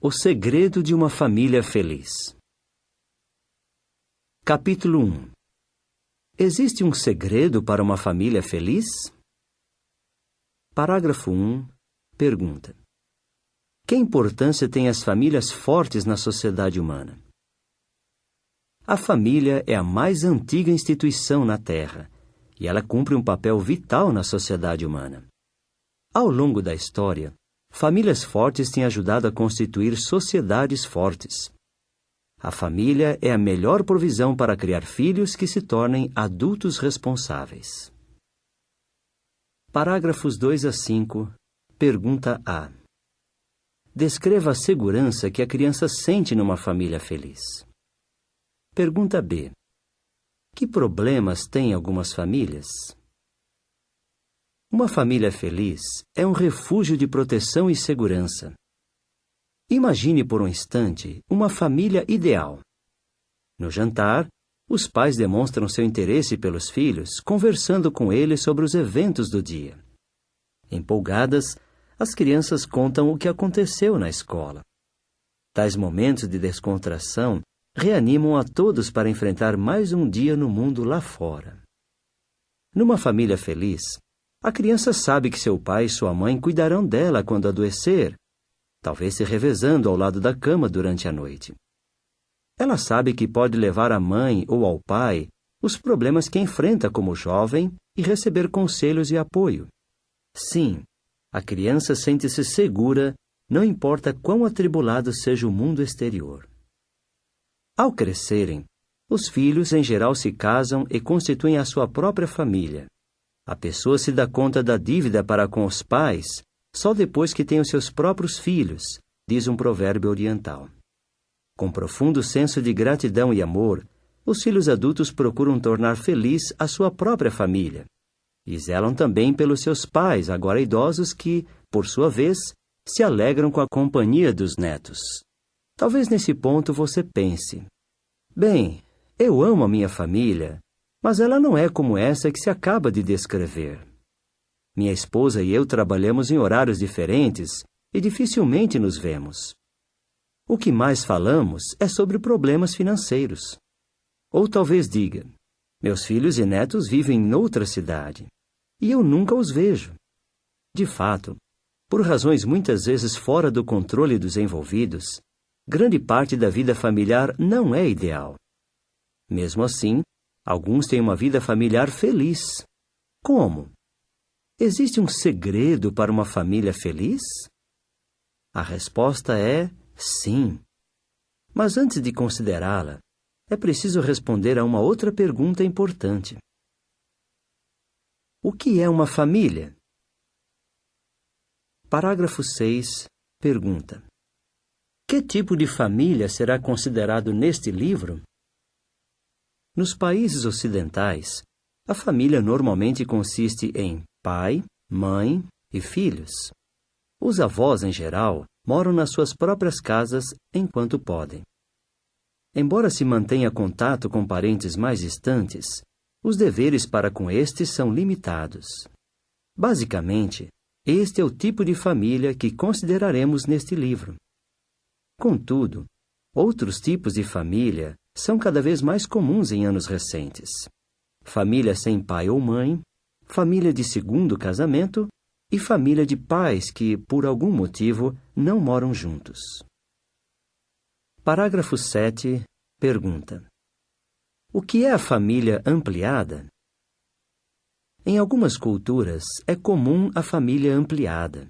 O segredo de uma família feliz. Capítulo 1. Existe um segredo para uma família feliz? Parágrafo 1. Pergunta: que importância têm as famílias fortes na sociedade humana? A família é a mais antiga instituição na Terra, e ela cumpre um papel vital na sociedade humana. Ao longo da história, famílias fortes têm ajudado a constituir sociedades fortes. A família é a melhor provisão para criar filhos que se tornem adultos responsáveis. Parágrafos 2 a 5. Pergunta A. Descreva a segurança que a criança sente numa família feliz. Pergunta B. Que problemas têm algumas famílias? Uma família feliz é um refúgio de proteção e segurança. Imagine por um instante uma família ideal. No jantar, os pais demonstram seu interesse pelos filhos, conversando com eles sobre os eventos do dia. Empolgadas, as crianças contam o que aconteceu na escola. Tais momentos de descontração reanimam a todos para enfrentar mais um dia no mundo lá fora. Numa família feliz, a criança sabe que seu pai e sua mãe cuidarão dela quando adoecer, talvez se revezando ao lado da cama durante a noite. Ela sabe que pode levar à mãe ou ao pai os problemas que enfrenta como jovem e receber conselhos e apoio. Sim, a criança sente-se segura, não importa quão atribulado seja o mundo exterior. Ao crescerem, os filhos em geral se casam e constituem a sua própria família. A pessoa se dá conta da dívida para com os pais só depois que tem os seus próprios filhos, diz um provérbio oriental. Com profundo senso de gratidão e amor, os filhos adultos procuram tornar feliz a sua própria família. E zelam também pelos seus pais, agora idosos, que, por sua vez, se alegram com a companhia dos netos. Talvez nesse ponto você pense: bem, eu amo a minha família, mas ela não é como essa que se acaba de descrever. Minha esposa e eu trabalhamos em horários diferentes e dificilmente nos vemos. O que mais falamos é sobre problemas financeiros. Ou talvez diga: meus filhos e netos vivem noutra cidade, e eu nunca os vejo. De fato, por razões muitas vezes fora do controle dos envolvidos, grande parte da vida familiar não é ideal. Mesmo assim, alguns têm uma vida familiar feliz. Como? Existe um segredo para uma família feliz? A resposta é sim. Mas antes de considerá-la, é preciso responder a uma outra pergunta importante. O que é uma família? Parágrafo 6. Pergunta: que tipo de família será considerado neste livro? Nos países ocidentais, a família normalmente consiste em pai, mãe e filhos. Os avós, em geral, moram nas suas próprias casas enquanto podem. Embora se mantenha contato com parentes mais distantes, os deveres para com estes são limitados. Basicamente, este é o tipo de família que consideraremos neste livro. Contudo, outros tipos de família são cada vez mais comuns em anos recentes. Família sem pai ou mãe, família de segundo casamento e família de pais que, por algum motivo, não moram juntos. Parágrafo 7. Pergunta: o que é a família ampliada? Em algumas culturas, é comum a família ampliada.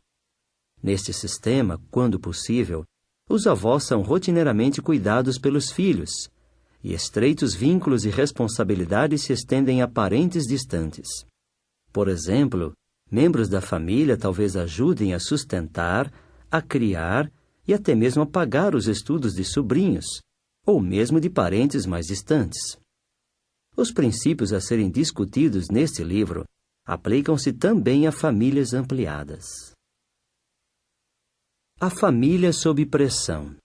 Neste sistema, quando possível, os avós são rotineiramente cuidados pelos filhos, e estreitos vínculos e responsabilidades se estendem a parentes distantes. Por exemplo, membros da família talvez ajudem a sustentar, a criar e até mesmo a pagar os estudos de sobrinhos, ou mesmo de parentes mais distantes. Os princípios a serem discutidos neste livro aplicam-se também a famílias ampliadas. A família sob pressão.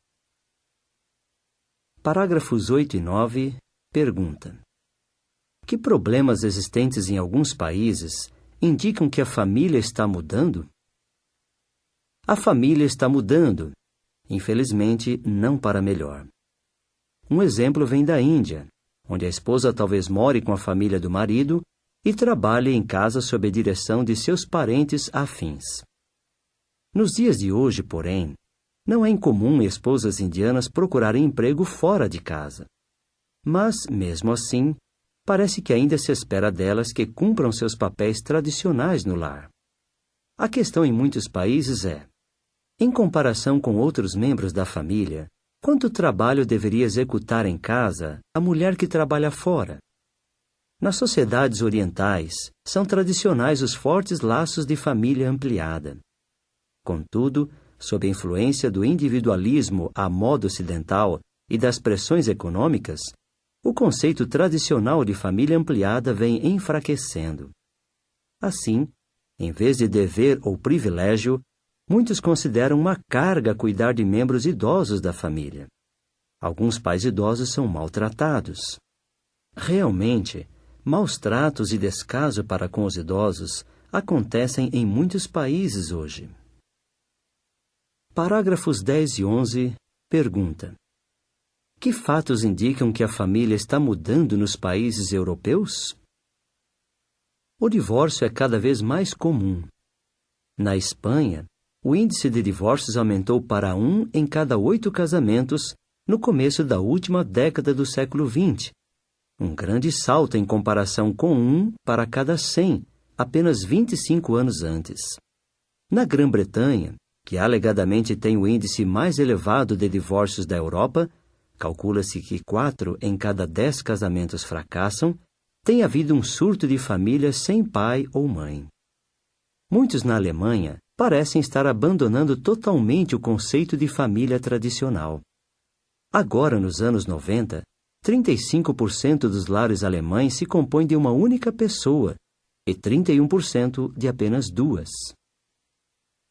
Parágrafos 8 e 9. Pergunta: que problemas existentes em alguns países indicam que a família está mudando? A família está mudando, Infelizmente, não para melhor. Um exemplo vem da Índia, onde a esposa talvez more com a família do marido e trabalhe em casa sob a direção de seus parentes afins. Nos dias de hoje, porém, não é incomum esposas indianas procurarem emprego fora de casa. Mas, mesmo assim, parece que ainda se espera delas que cumpram seus papéis tradicionais no lar. A questão em muitos países é: em comparação com outros membros da família, quanto trabalho deveria executar em casa a mulher que trabalha fora? Nas sociedades orientais, são tradicionais os fortes laços de família ampliada. Contudo, sob a influência do individualismo à moda ocidental e das pressões econômicas, o conceito tradicional de família ampliada vem enfraquecendo. Assim, em vez de dever ou privilégio, muitos consideram uma carga cuidar de membros idosos da família. Alguns pais idosos são maltratados. Realmente, maus tratos e descaso para com os idosos acontecem em muitos países hoje. Parágrafos 10 e 11 pergunta: que fatos indicam que a família está mudando nos países europeus? O divórcio é cada vez mais comum. Na Espanha, o índice de divórcios aumentou para 1 em cada 8 casamentos no começo da última década do século XX. Um grande salto em comparação com 1 para cada 100, apenas 25 anos antes. Na Grã-Bretanha, que alegadamente tem o índice mais elevado de divórcios da Europa, calcula-se que 4 em cada 10 casamentos fracassam, tem havido um surto de famílias sem pai ou mãe. Muitos na Alemanha parecem estar abandonando totalmente o conceito de família tradicional. Agora, nos anos 90, 35% dos lares alemães se compõem de uma única pessoa e 31% de apenas 2.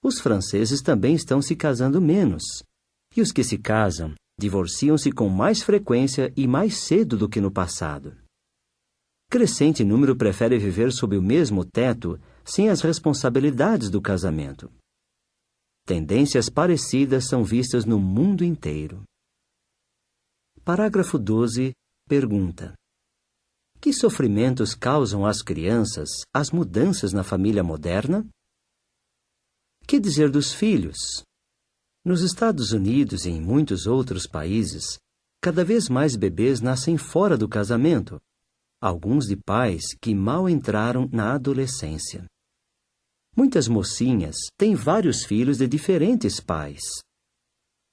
Os franceses também estão se casando menos, e os que se casam divorciam-se com mais frequência e mais cedo do que no passado. Crescente número prefere viver sob o mesmo teto sem as responsabilidades do casamento. Tendências parecidas são vistas no mundo inteiro. Parágrafo 12 pergunta: que sofrimentos causam às crianças as mudanças na família moderna? Que dizer dos filhos? Nos Estados Unidos e em muitos outros países, cada vez mais bebês nascem fora do casamento, alguns de pais que mal entraram na adolescência. Muitas mocinhas têm vários filhos de diferentes pais.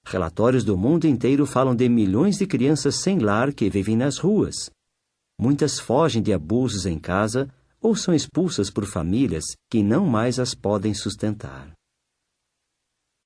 Relatórios do mundo inteiro falam de milhões de crianças sem lar que vivem nas ruas. Muitas fogem de abusos em casa ou são expulsas por famílias que não mais as podem sustentar.